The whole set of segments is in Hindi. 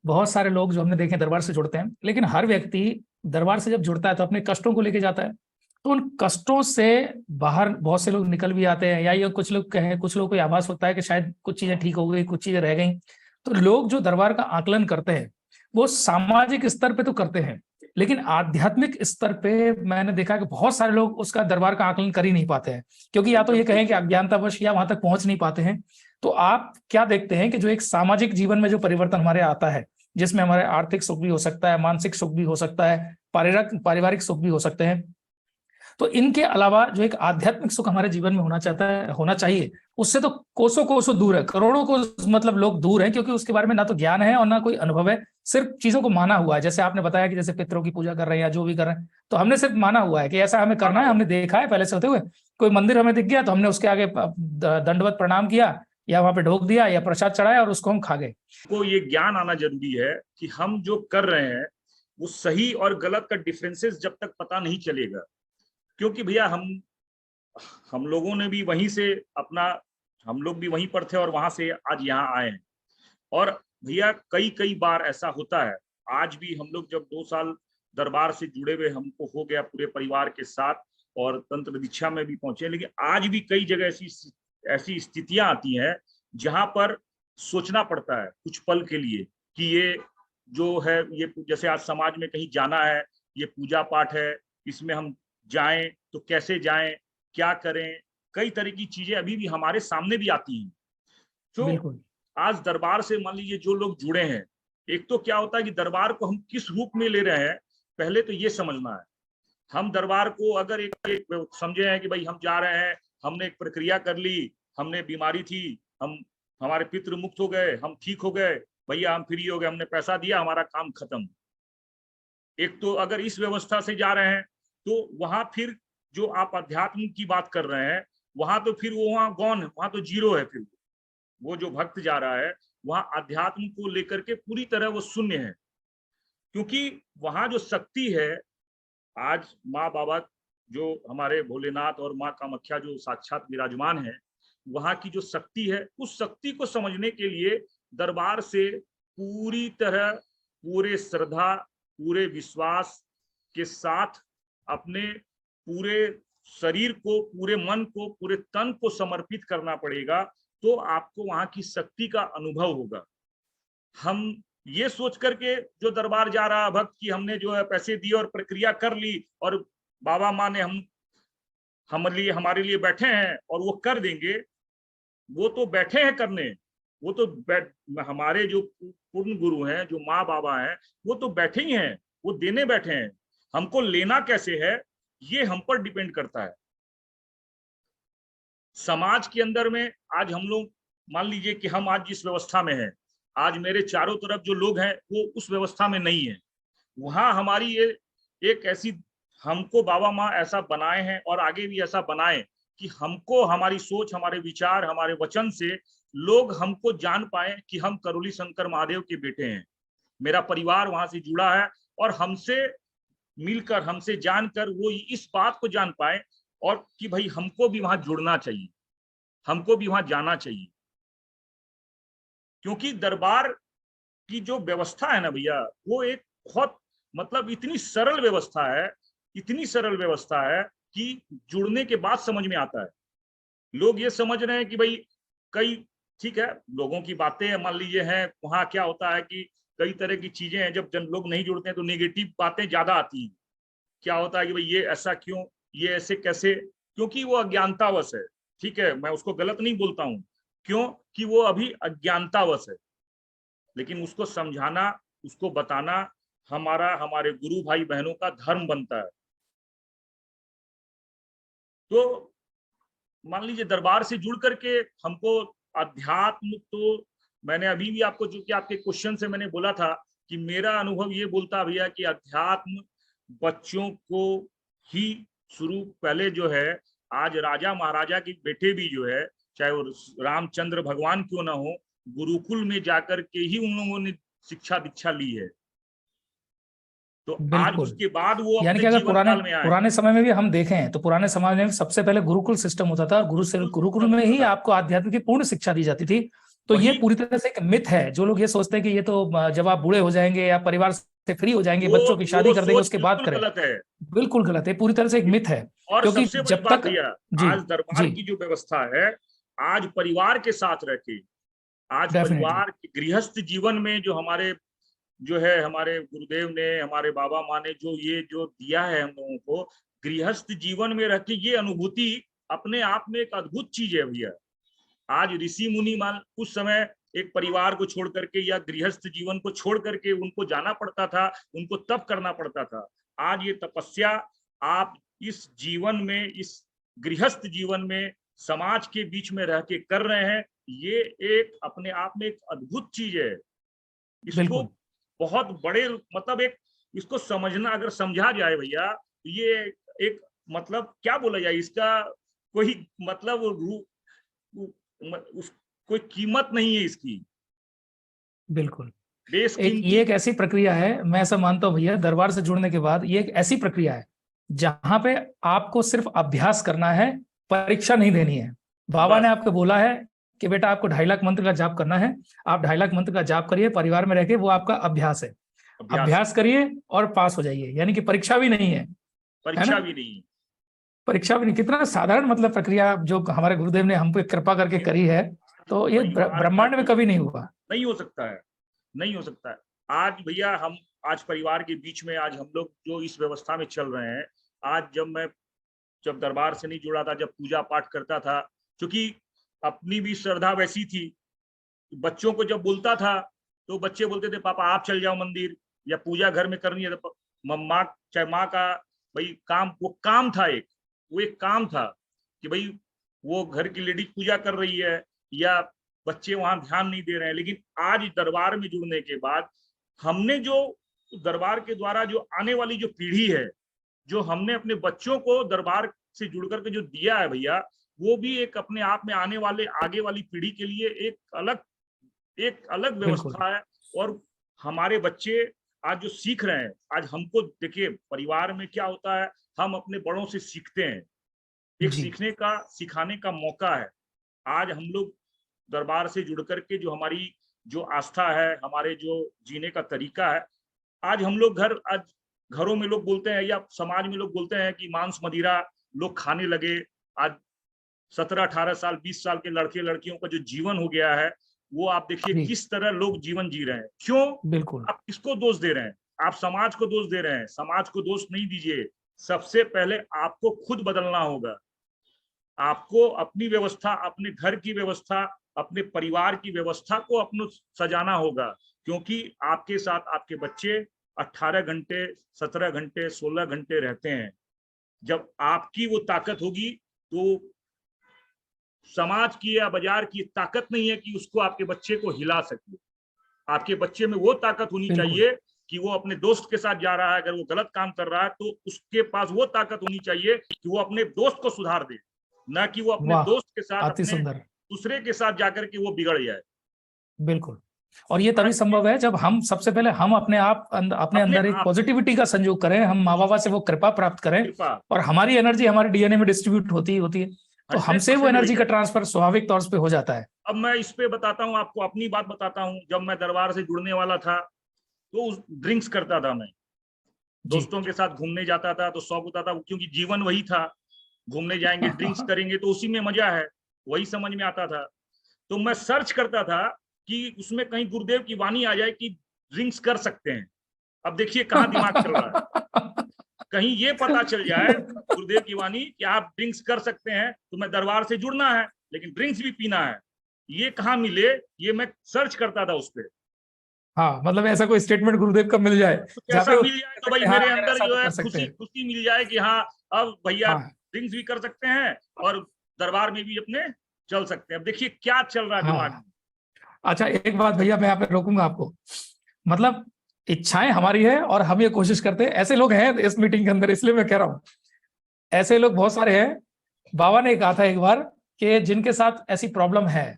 बहुत सारे लोग जो हमने देखे दरबार से जुड़ते हैं, लेकिन हर व्यक्ति दरबार से जब जुड़ता है तो अपने कष्टों को लेके जाता है। तो उन कष्टों से बाहर बहुत से लोग निकल भी आते हैं, या ये कुछ लोग कहें, कुछ लोगों को ये आभास होता है कि शायद कुछ चीजें ठीक हो गई, कुछ चीजें रह गई। तो लोग जो दरबार का आकलन करते हैं वो सामाजिक स्तर पे तो करते हैं, लेकिन आध्यात्मिक स्तर पे मैंने देखा कि बहुत सारे लोग उसका दरबार का आकलन कर ही नहीं पाते हैं, क्योंकि या तो ये कहें कि अज्ञानतावश या वहां तक पहुंच नहीं पाते हैं। तो आप क्या देखते हैं कि जो एक सामाजिक जीवन में जो परिवर्तन हमारे आता है, जिसमें हमारे आर्थिक सुख भी हो सकता है, मानसिक सुख भी हो सकता है, पारिवारिक सुख भी हो सकते हैं, तो इनके अलावा जो एक आध्यात्मिक सुख हमारे जीवन में होना चाहिए, उससे तो कोसों कोसों दूर है, करोड़ों को मतलब लोग दूर हैं, क्योंकि उसके बारे में ना तो ज्ञान है और ना कोई अनुभव है। सिर्फ चीजों को माना हुआ है, जैसे आपने बताया कि जैसे पितरों की पूजा कर रहे हैं या जो भी कर रहे हैं, तो हमने सिर्फ माना हुआ है कि ऐसा हमें करना है, हमने देखा है पहले से होते हुए। कोई मंदिर हमें दिख गया तो हमने उसके आगे दंडवत प्रणाम किया, या वहां पे ढोक दिया, या प्रसाद चढ़ाया और उसको हम खा गए। को ये ज्ञान आना जरूरी है कि हम जो कर रहे हैं वो सही और गलत का डिफरेंसेस जब तक पता नहीं चलेगा, क्योंकि भैया हम लोगों ने भी वहीं से अपना, हम लोग भी वहीं पर थे और वहां से आज यहाँ आए हैं। और भैया कई कई बार ऐसा होता है, आज भी हम लोग जब 2 साल दरबार से जुड़े हुए हमको हो गया पूरे परिवार के साथ, और तंत्र दीक्षा में भी पहुंचे, लेकिन आज भी कई जगह ऐसी स्थितियां आती हैं जहां पर सोचना पड़ता है कुछ पल के लिए कि ये जो है, ये जैसे आज समाज में कहीं जाना है, ये पूजा पाठ है, इसमें हम जाएं तो कैसे जाएं, क्या करें, कई तरह की चीजें अभी भी हमारे सामने भी आती हैं। तो आज दरबार से मान लीजिए जो लोग जुड़े हैं, एक तो क्या होता है कि दरबार को हम किस रूप में ले रहे हैं, पहले तो ये समझना है। हम दरबार को अगर एक समझे हैं कि भाई हम जा रहे हैं, हमने एक प्रक्रिया कर ली, हमने बीमारी थी, हमारे पितृ मुक्त हो गए, हम ठीक हो गए, भैया हम फ्री हो गए, हमने पैसा दिया, हमारा काम खत्म। एक तो अगर इस व्यवस्था से जा रहे हैं तो वहां फिर जो आप अध्यात्म की बात कर रहे हैं, वहां तो फिर वो वहां गौन है, वहां तो जीरो है। फिर वो जो भक्त जा रहा है वहां अध्यात्म को लेकर के पूरी तरह वो शून्य है, क्योंकि वहां जो शक्ति है, आज माँ बाबा जो हमारे भोलेनाथ और माँ कामाख्या जो साक्षात विराजमान है, वहां की जो शक्ति है, उस शक्ति को समझने के लिए दरबार से पूरी तरह, पूरे श्रद्धा, पूरे विश्वास के साथ अपने पूरे शरीर को, पूरे मन को, पूरे तन को समर्पित करना पड़ेगा, तो आपको वहां की शक्ति का अनुभव होगा। हम ये सोच करके जो दरबार जा रहा भक्त की हमने जो है पैसे दिए और प्रक्रिया कर ली और बाबा माँ ने हमारे लिए बैठे हैं और वो कर देंगे, वो तो बैठे हैं करने, वो तो हमारे जो पूर्ण गुरु हैं, जो माँ बाबा हैं, वो तो बैठे ही हैं, वो देने बैठे हैं। हमको लेना कैसे है ये हम पर डिपेंड करता है। समाज के अंदर में आज हम लोग मान लीजिए कि हम आज जिस व्यवस्था में हैं, आज मेरे चारों तरफ जो लोग हैं वो उस व्यवस्था में नहीं है। वहां हमारी ये एक ऐसी, हमको बाबा माँ ऐसा बनाए हैं और आगे भी ऐसा बनाए कि हमको, हमारी सोच, हमारे विचार, हमारे वचन से लोग हमको जान पाए कि हम करोली शंकर महादेव के बेटे हैं। मेरा परिवार वहां से जुड़ा है और हमसे मिलकर, हमसे जानकर वो इस बात को जान पाए और कि भाई हमको भी वहां जुड़ना चाहिए, हमको भी वहां जाना चाहिए। क्योंकि दरबार की जो व्यवस्था है ना भैया, वो एक बहुत मतलब इतनी सरल व्यवस्था है, इतनी सरल व्यवस्था है कि जुड़ने के बाद समझ में आता है। लोग ये समझ रहे हैं कि भाई कई, ठीक है, लोगों की बातें मान लीजिए हैं, वहां क्या होता है कि कई तरह की चीजें हैं, जब लोग नहीं जुड़ते हैं तो नेगेटिव बातें ज्यादा आती हैं। क्या होता है कि भाई ये ऐसा क्यों, ये ऐसे कैसे, क्योंकि वो अज्ञानतावश है। ठीक है, मैं उसको गलत नहीं बोलता हूँ, क्यों कि वो अभी अज्ञानतावश है, लेकिन उसको समझाना, उसको बताना हमारे गुरु भाई बहनों का धर्म बनता है। तो मान लीजिए दरबार से जुड़ करके हमको अध्यात्म, तो मैंने अभी भी आपको, जो कि आपके क्वेश्चन से मैंने बोला था कि मेरा अनुभव ये बोलता भैया कि अध्यात्म बच्चों को ही शुरू, पहले जो है, आज राजा महाराजा के बेटे भी जो है, चाहे वो रामचंद्र भगवान क्यों ना हो, गुरुकुल में जाकर के ही उन लोगों ने शिक्षा दीक्षा ली है। तो आज उसके बाद वो यानी कि अगर पुराने समय में भी हम देखें तो पुराने समय में सबसे पहले गुरुकुल सिस्टम होता था, और गुरुकुल में ही आपको आध्यात्म की पूर्ण शिक्षा दी जाती थी। तो ये वही पूरी तरह से एक मिथ है। जो लोग ये सोचते हैं कि ये तो जब आप बूढ़े हो जाएंगे या परिवार से फ्री हो जाएंगे, बच्चों की शादी वो कर देंगे, सोच उसके बाद बिल्कुल करें, गलत है। बिल्कुल गलत है, पूरी तरह से एक मिथ है। और क्योंकि सबसे बड़ी जब बात तक, भैया, जी आज दरबार जी, की जो व्यवस्था है, आज परिवार के साथ रह के, आज डेफिनेटली, परिवार के गृहस्थ जीवन में जो हमारे जो है हमारे गुरुदेव ने, हमारे बाबा माँ ने जो ये जो दिया है हम लोगों को, गृहस्थ जीवन में रह के ये अनुभूति अपने आप में एक अद्भुत चीज है भैया। आज ऋषि मुनि मान उस समय एक परिवार को छोड़ करके या गृहस्थ जीवन को छोड़ करके उनको जाना पड़ता था, उनको तप करना पड़ता था। आज ये तपस्या आप इस जीवन में, इस गृहस्थ जीवन में समाज के बीच में रह के कर रहे हैं, ये एक अपने आप में एक अद्भुत चीज है। इसको बिल्कुल बहुत बड़े मतलब एक इसको समझना, अगर समझा जाए भैया, ये एक मतलब क्या बोला जाए इसका, कोई मतलब उस कोई कीमत नहीं है इसकी, बिल्कुल। बेशकीमती। ये एक ऐसी प्रक्रिया है, मैं ऐसा मानता हूँ भैया, दरबार से जुड़ने के बाद ये एक ऐसी प्रक्रिया है जहां पे आपको सिर्फ अभ्यास करना है, परीक्षा नहीं देनी है। बाबा ने बस आपको बोला है कि बेटा आपको 2.5 लाख मंत्र का जाप करना है, आप 2.5 लाख मंत्र का जाप करिए परिवार में रहकर, वो आपका अभ्यास है। अभ्यास है, अभ्यास करिए और पास हो जाइए, यानी कि परीक्षा भी नहीं है परीक्षा ना? भी नहीं। परीक्षा भी नहीं, कितना साधारण मतलब प्रक्रिया जो हमारे गुरुदेव ने हम पे कृपा करके करी है। तो ये परिवार का ब्रह्मांड में जो कभी नहीं हुआ। नहीं हो सकता है, नहीं हो सकता है। आज भैया हम आज परिवार के बीच में आज हम लोग जो इस व्यवस्था में चल रहे हैं, आज जब दरबार से नहीं जुड़ा था, जब पूजा पाठ करता था, क्योंकि अपनी भी श्रद्धा वैसी थी, बच्चों को जब बोलता था तो बच्चे बोलते थे पापा आप चल जाओ मंदिर, या पूजा घर में करनी है तो माँ, चाहे माँ का भाई काम, वो काम था एक, वो एक काम था कि भाई वो घर की लेडीज पूजा कर रही है या बच्चे वहां ध्यान नहीं दे रहे हैं। लेकिन आज दरबार में जुड़ने के बाद हमने जो दरबार के द्वारा जो आने वाली जो पीढ़ी है, जो हमने अपने बच्चों को दरबार से जुड़ करके जो दिया है भैया, वो भी एक अपने आप में आने वाले आगे वाली पीढ़ी के लिए एक अलग बिल्कुल व्यवस्था है। और हमारे बच्चे आज जो सीख रहे हैं, आज हमको देखिए परिवार में क्या होता है, हम अपने बड़ों से सीखते हैं, एक जी, सीखने का सिखाने का मौका है। आज हम लोग दरबार से जुड़ करके जो हमारी जो आस्था है, हमारे जो जीने का तरीका है, आज हम लोग आज घरों में लोग बोलते हैं या समाज में लोग बोलते हैं कि मांस मदिरा लोग खाने लगे। आज 17-18 साल 20 साल के लड़के लड़कियों का जो जीवन हो गया है, वो आप देखिए जी, किस तरह लोग जीवन जी रहे हैं। क्यों? बिल्कुल, आप किसको दोष दे रहे हैं? आप समाज को दोष दे रहे हैं। समाज को दोष नहीं दीजिए, सबसे पहले आपको खुद बदलना होगा। आपको अपनी व्यवस्था, अपने घर की व्यवस्था, अपने परिवार की व्यवस्था को अपने सजाना होगा, क्योंकि आपके साथ आपके बच्चे 18 घंटे 17 घंटे 16 घंटे रहते हैं। जब आपकी वो ताकत होगी तो समाज की या बाजार की ताकत नहीं है कि उसको आपके बच्चे को हिला सके। आपके बच्चे में वो ताकत होनी बिल्कुल, चाहिए कि वो अपने दोस्त के साथ जा रहा है, अगर वो गलत काम कर रहा है तो उसके पास वो ताकत होनी चाहिए कि वो अपने दोस्त को सुधार दे, ना कि वो अपने वाह, दोस्त के साथ अति अपने सुंदर, दूसरे के साथ जाकर के वो बिगड़ जाए। बिल्कुल। और ये तभी आज ये संभव है जब हम सबसे पहले हम अपने अपने अंदर एक आप पॉजिटिविटी का संयोग करें, हम माँ बाबा से वो कृपा प्राप्त करें, कृपा और हमारी एनर्जी हमारे डीएनए में डिस्ट्रीब्यूट होती है, तो हमसे वो 100% एनर्जी का भैया। ट्रांसफर स्वाभाविक तौर पे हो जाता है। अब मैं इस पे बताता हूँ आपको, अपनी बात बताता हूँ। जब मैं दरबार से जुड़ने वाला था तो ड्रिंक्स करता था, मैं जी। दोस्तों के साथ घूमने जाता था तो शौक होता था, क्योंकि जीवन वही था, घूमने जाएंगे ड्रिंक्स करेंगे तो उसी में मजा है, वही समझ में आता था। तो मैं सर्च करता था कि उसमें कहीं गुरुदेव की वाणी आ जाए कि ड्रिंक्स कर सकते हैं। अब देखिए कहाँ दिमाग चल रहा है, कहीं ये पता चल जाए गुरुदेव की वाणी कि आप ड्रिंक्स कर सकते हैं, तो मैं दरबार से जुड़ना है लेकिन ड्रिंक्स भी पीना है, ये कहाँ मिले, ये मैं सर्च करता था उस पर। हाँ, मतलब ऐसा कोई स्टेटमेंट गुरुदेव का मिल जाए कुछ जहाँ ऐसा पे वो मिल जाए कह तो भाई सकते हैं, हाँ मेरे यार अंदर ऐसा तो जो है कर सकते खुशी हैं। खुशी मिल जाए कि हाँ अब भैया हाँ ड्रिंक्स भी कर सकते हैं और दरबार में भी अपने चल सकते हैं। अब देखिए क्या चल रहा है दिमाग हाँ। में। अच्छा, एक बात भैया मैं यहाँ पे रोकूंगा आपको। मतलब इच्छाएं हमारी है और हम ये कोशिश करते हैं, ऐसे लोग हैं इस मीटिंग के अंदर, इसलिए मैं कह रहा हूँ ऐसे लोग बहुत सारे हैं। बाबा ने कहा था एक बार कि जिनके साथ ऐसी प्रॉब्लम है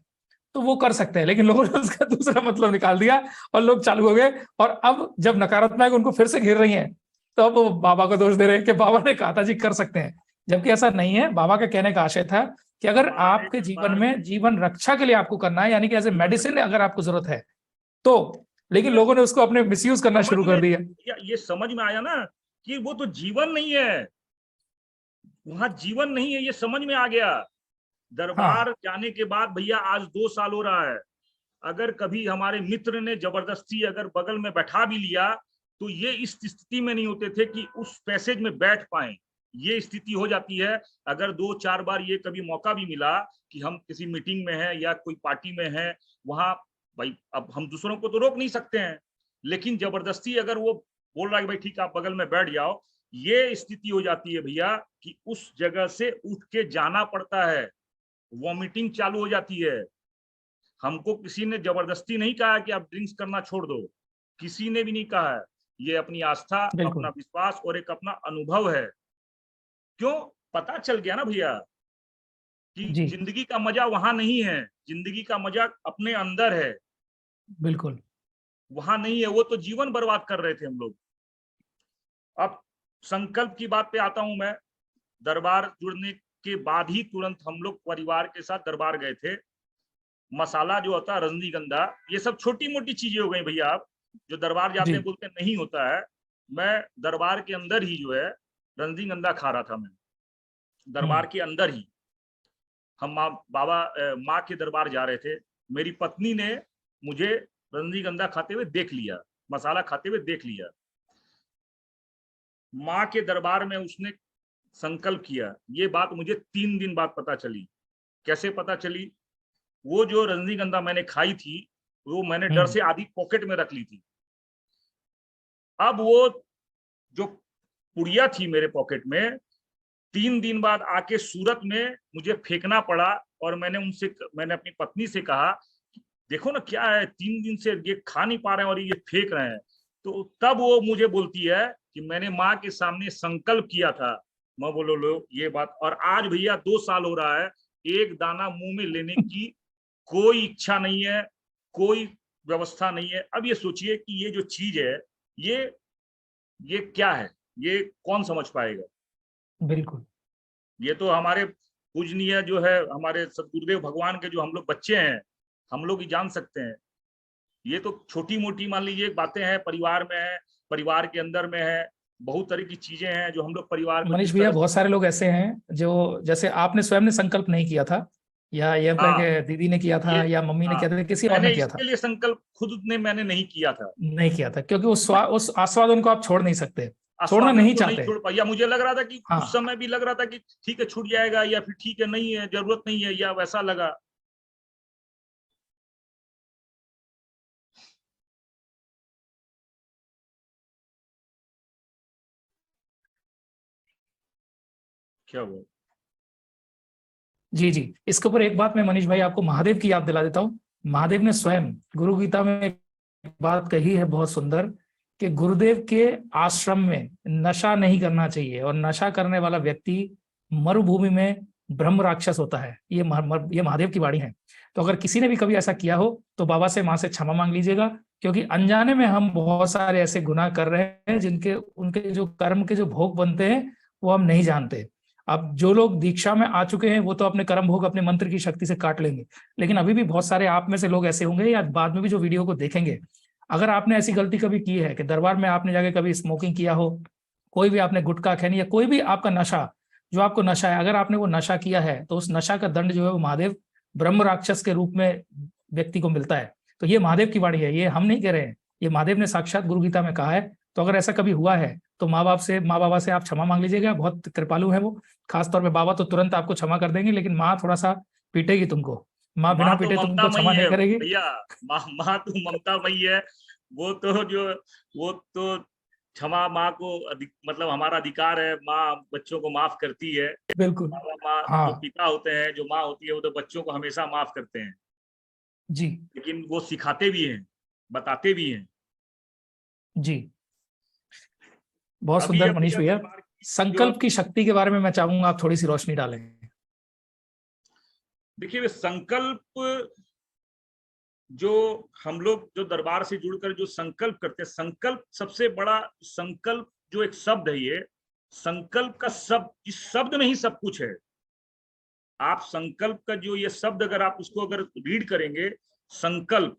तो वो कर सकते हैं, लेकिन लोगों ने उसका दूसरा मतलब निकाल दिया और लोग चालू हो गए, और अब जब नकारात्मक उनको फिर से घेर रही हैं तो अब वो बाबा को दोष दे रहे हैं कि बाबा ने कहा था जी कर सकते हैं, जबकि ऐसा नहीं है। बाबा के कहने का आशय था कि अगर हमारे आपके जीवन दरबार में जीवन रक्षा के लिए आपको करना है, यानी कि एज ए मेडिसिन अगर आपको जरूरत है तो, लेकिन ये लोगों ने उसको अपने मिसयूज करना समझ शुरू में, कर दिया। ये समझ में आया ना कि वो तो जीवन नहीं है, वहां जीवन नहीं है, ये समझ में आ गया। हाँ दरबार जाने के बाद भैया आज 2 साल हो रहा है, अगर कभी हमारे मित्र ने जबरदस्ती अगर बगल में बैठा भी लिया तो ये इस स्थिति में नहीं होते थे कि उस पैसेज में बैठ पाए। ये स्थिति हो जाती है अगर 2-4 बार ये कभी मौका भी मिला कि हम किसी मीटिंग में हैं या कोई पार्टी में हैं, वहां भाई अब हम दूसरों को तो रोक नहीं सकते हैं, लेकिन जबरदस्ती अगर वो बोल रहा है कि भाई ठीक है आप बगल में बैठ जाओ, ये स्थिति हो जाती है भैया कि उस जगह से उठ के जाना पड़ता है, वॉमिटिंग चालू हो जाती है। हमको किसी ने जबरदस्ती नहीं कहा कि आप ड्रिंक्स करना छोड़ दो, किसी ने भी नहीं कहा है। ये अपनी आस्था, अपना बिल्कुल। विश्वास और एक अपना अनुभव है। क्यों? पता चल गया ना भैया कि जी जिंदगी का मजा वहां नहीं है, जिंदगी का मजा अपने अंदर है, बिल्कुल। वहां नहीं है। वो तो जीवन बर्बाद कर रहे थे हम लोग। अब संकल्प की बात पे आता हूं मैं। दरबार जुड़ने के बाद ही तुरंत हम लोग परिवार के साथ दरबार गए थे। मसाला जो होता है रजनीगंधा, ये सब छोटी मोटी चीजें हो गई भैया। आप जो दरबार जाते हैं जी बोलते नहीं होता है, मैं दरबार के अंदर ही जो है रजनीगंधा खा रहा था। मैं दरबार के अंदर ही, हम माँ के दरबार जा रहे थे, मेरी पत्नी ने मुझे रजनीगंधा खाते हुए देख लिया, मसाला खाते हुए देख लिया। माँ के दरबार में उसने संकल्प किया। ये बात मुझे 3 दिन बाद पता चली। कैसे पता चली? वो जो रजनीगंधा मैंने खाई थी वो मैंने डर से आधी पॉकेट में रख ली थी। अब वो जो पुड़िया थी मेरे पॉकेट में, 3 दिन बाद आके सूरत में मुझे फेंकना पड़ा। और मैंने अपनी पत्नी से कहा देखो ना क्या है, 3 दिन से ये खा नहीं पा रहे हैं और ये फेंक रहे हैं। तो तब वो मुझे बोलती है कि मैंने माँ के सामने संकल्प किया था। मैं बोलो लो ये बात, और आज भैया 2 साल हो रहा है, एक दाना मुंह में लेने की कोई इच्छा नहीं है, कोई व्यवस्था नहीं है। अब ये सोचिए कि ये जो चीज है, ये क्या है, ये कौन समझ पाएगा? बिल्कुल। ये तो हमारे पूजनीय जो है हमारे सदगुरुदेव भगवान के जो हम लोग बच्चे हैं, हम लोग ही जान सकते हैं। ये तो छोटी मोटी मान लीजिए बातें हैं, परिवार में है, परिवार के अंदर में है, बहुत तरह की चीजें हैं जो हम लोग परिवार को मनीष जिस भैया, तरह से। बहुत सारे लोग ऐसे हैं जो, जैसे आपने स्वयं ने संकल्प नहीं किया था, या ये कह हाँ, के दीदी ने किया ये, था, या मम्मी ने हाँ, किया था, किसी और ने मैंने किया इसके था। लिए संकल्प खुद ने मैंने नहीं किया था। नहीं किया था क्योंकि उस आस्वादन को आप छोड़ नहीं सकते, छोड़ना आस्वादन नहीं को नहीं चाहते। छोड़ पाया। मुझे लग रहा था कि उस हाँ समय भी लग रहा था कि ठीक है छूट जाएगा, या फिर ठीक है नहीं है जरूरत नहीं है, या वैसा लगा। क्या हुआ? जी जी, इसके ऊपर एक बात मैं मनीष भाई आपको महादेव की याद दिला देता हूँ। महादेव ने स्वयं गुरु गीता में एक बात कही है बहुत सुंदर, कि गुरुदेव के आश्रम में नशा नहीं करना चाहिए, और नशा करने वाला व्यक्ति मरुभूमि में ब्रह्म राक्षस होता है। ये महादेव की वाणी है। तो अगर किसी ने भी कभी ऐसा किया हो तो बाबा से माँ से क्षमा मांग लीजिएगा, क्योंकि अनजाने में हम बहुत सारे ऐसे गुनाह कर रहे हैं जिनके उनके जो कर्म के जो भोग बनते हैं वो हम नहीं जानते। अब जो लोग दीक्षा में आ चुके हैं वो तो अपने कर्म भोग अपने मंत्र की शक्ति से काट लेंगे, लेकिन अभी भी बहुत सारे आप में से लोग ऐसे होंगे या बाद में भी जो वीडियो को देखेंगे, अगर आपने ऐसी गलती कभी की है कि दरबार में आपने जाके कभी स्मोकिंग किया हो, कोई भी आपने गुटखा खैनी या कोई भी आपका नशा, जो आपको नशा है, अगर आपने वो नशा किया है तो उस नशा का दंड जो है वो महादेव ब्रह्म राक्षस के रूप में व्यक्ति को मिलता है। तो ये महादेव की वाणी है, ये हम नहीं कह रहे हैं, ये महादेव ने साक्षात गुरु गीता में कहा है। तो अगर ऐसा कभी हुआ है तो माँ बाबा से आप क्षमा मांग लीजिएगा, बहुत कृपालु है वो। खासतौर पे बाबा तो तुरंत आपको क्षमा कर देंगे, लेकिन माँ थोड़ा सा पीटेगी तुमको। माँ बिना माँ तो पीटे तुमको ममतामयी क्षमा नहीं है करेगी। भैया, माँ तो ममतामयी है। वो तो जो वो तो क्षमा माँ को मतलब हमारा अधिकार है, माँ बच्चों को माफ करती है। बिल्कुल। बाबा माँ जो हाँ पिता होते हैं, जो माँ होती है, वो तो बच्चों को हमेशा माफ करते हैं, जी लेकिन वो सिखाते भी हैं, बताते भी हैं। जी, बहुत अभी ये सुंदर मनीष भैया भैया। दरबार की जो, संकल्प की शक्ति के बारे में मैं चाहूंगा आप थोड़ी सी रोशनी डालें। देखिए संकल्प, जो हम लोग जो दरबार से जुड़कर जो संकल्प करते हैं, संकल्प सबसे बड़ा, संकल्प जो एक शब्द है, ये संकल्प का शब्द, इस शब्द में ही सब कुछ है। आप संकल्प का जो ये शब्द अगर आप उसको अगर रीड करेंगे, संकल्प,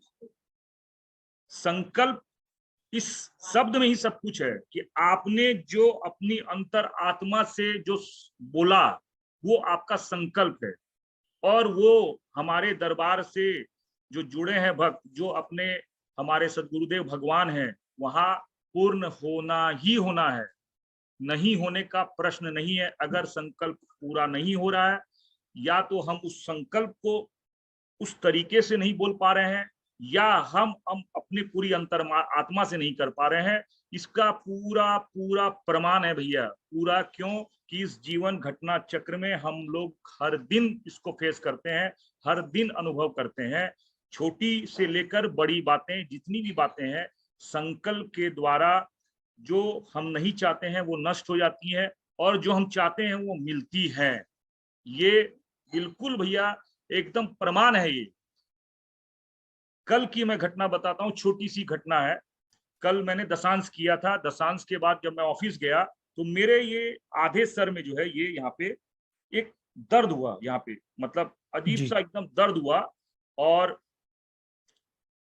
संकल्प इस शब्द में ही सब कुछ है कि आपने जो अपनी अंतर आत्मा से जो बोला वो आपका संकल्प है। और वो हमारे दरबार से जो जुड़े हैं भक्त, जो अपने हमारे सदगुरुदेव भगवान हैं, वहां पूर्ण होना ही होना है, नहीं होने का प्रश्न नहीं है। अगर संकल्प पूरा नहीं हो रहा है, या तो हम उस संकल्प को उस तरीके से नहीं बोल पा रहे हैं, या हम अपनी पूरी अंतर आत्मा से नहीं कर पा रहे हैं। इसका पूरा पूरा प्रमाण है भैया, पूरा। क्यों कि इस जीवन घटना चक्र में हम लोग हर दिन इसको फेस करते हैं, हर दिन अनुभव करते हैं। छोटी से लेकर बड़ी बातें, जितनी भी बातें हैं, संकल्प के द्वारा जो हम नहीं चाहते हैं वो नष्ट हो जाती है, और जो हम चाहते हैं वो मिलती है। ये बिल्कुल भैया एकदम प्रमाण है। ये कल की मैं घटना बताता हूँ, छोटी सी घटना है। कल मैंने दशांश किया था। दशांश के बाद जब मैं ऑफिस गया तो मेरे ये आधे सर में जो है, ये यहाँ पे एक दर्द हुआ, यहाँ पे मतलब अजीब जी। सा एकदम दर्द हुआ। और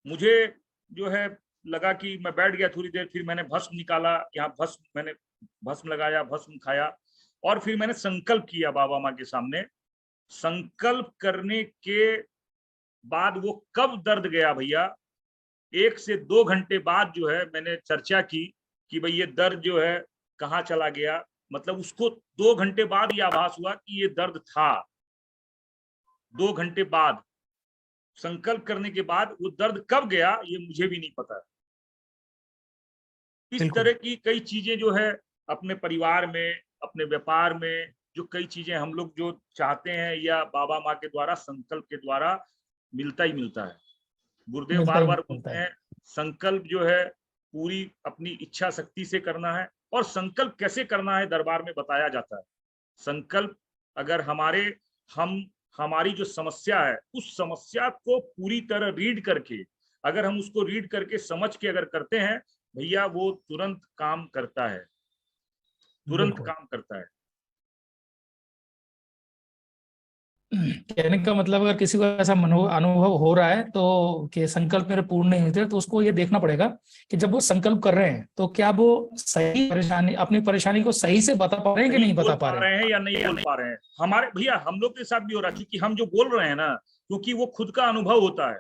मुझे जो है लगा कि मैं बैठ गया थोड़ी देर, फिर मैंने भस्म निकाला, यहाँ भस्म, मैंने भस्म लगाया, भस्म खाया, और फिर मैंने संकल्प किया बाबा माँ के सामने। संकल्प करने के बाद वो कब दर्द गया भैया, 1 से 2 घंटे बाद जो है मैंने चर्चा की कि भाई ये दर्द जो है कहाँ चला गया। मतलब उसको 2 घंटे बाद ये आभास हुआ कि ये दर्द था। 2 घंटे बाद संकल्प करने के बाद वो दर्द कब गया ये मुझे भी नहीं पता। इस बिल्कुल। तरह की कई चीजें जो है अपने परिवार में, अपने व्यापार में, जो कई चीजें हम लोग जो चाहते हैं या बाबा माँ के द्वारा, संकल्प के द्वारा मिलता ही मिलता है। गुरुदेव मिलता बार ही बार मिलता बोलते है। हैं संकल्प जो है पूरी अपनी इच्छा शक्ति से करना है। और संकल्प कैसे करना है दरबार में बताया जाता है। संकल्प अगर हमारी जो समस्या है, उस समस्या को पूरी तरह रीड करके, अगर हम उसको रीड करके समझ के अगर करते हैं भैया, वो तुरंत काम करता है, तुरंत बिल्कुल। काम करता है। कहने का मतलब अगर किसी को ऐसा अनुभव हो रहा है तो कि संकल्प मेरे पूर्ण नहीं होते, तो उसको ये देखना पड़ेगा कि जब वो संकल्प कर रहे हैं तो क्या वो सही परेशानी, अपनी परेशानी को सही से बता पा रहे हैं कि सही नहीं बोल बता पा पा रहे रहे हैं या नहीं बोल पा रहे हैं। हमारे भैया हम लोग के साथ भी हो रहा है, क्योंकि हम जो बोल रहे हैं ना, क्योंकि वो खुद का अनुभव होता है।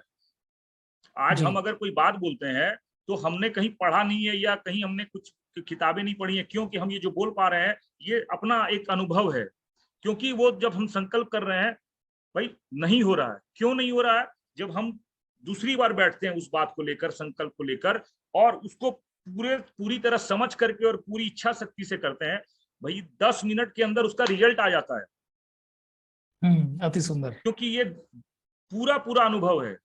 हैं। आज जी। हम अगर कोई बात बोलते हैं तो हमने कहीं पढ़ा नहीं है या कहीं हमने कुछ किताबें नहीं पढ़ी है, क्योंकि हम ये जो बोल पा रहे हैं ये अपना एक अनुभव है। क्योंकि वो जब हम संकल्प कर रहे हैं, भाई नहीं हो रहा है, क्यों नहीं हो रहा है, जब हम दूसरी बार बैठते हैं उस बात को लेकर, संकल्प को लेकर, और उसको पूरी तरह समझ करके और पूरी इच्छा शक्ति से करते हैं, भाई 10 मिनट के अंदर उसका रिजल्ट आ जाता है। अति सुंदर। क्योंकि ये पूरा पूरा अनुभव है।